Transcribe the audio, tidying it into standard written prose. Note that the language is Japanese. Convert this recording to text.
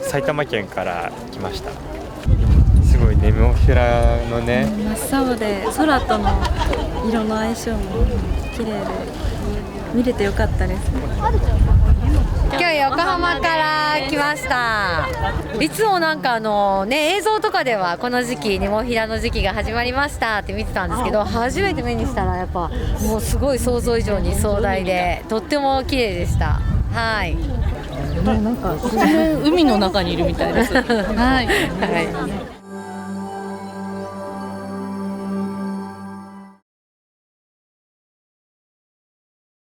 埼玉県から来ました。すごいネモフィラのね、真っ青で空との色の相性も綺麗で見れてよかったです。今日横浜から来ました。いつもなんか映像とかではこの時期ネモフィラの時期が始まりましたって見てたんですけど、初めて目にしたらやっぱもうすごい想像以上に壮大でとっても綺麗でした。はい。なんか海の中にいるみたいです。はい。はい。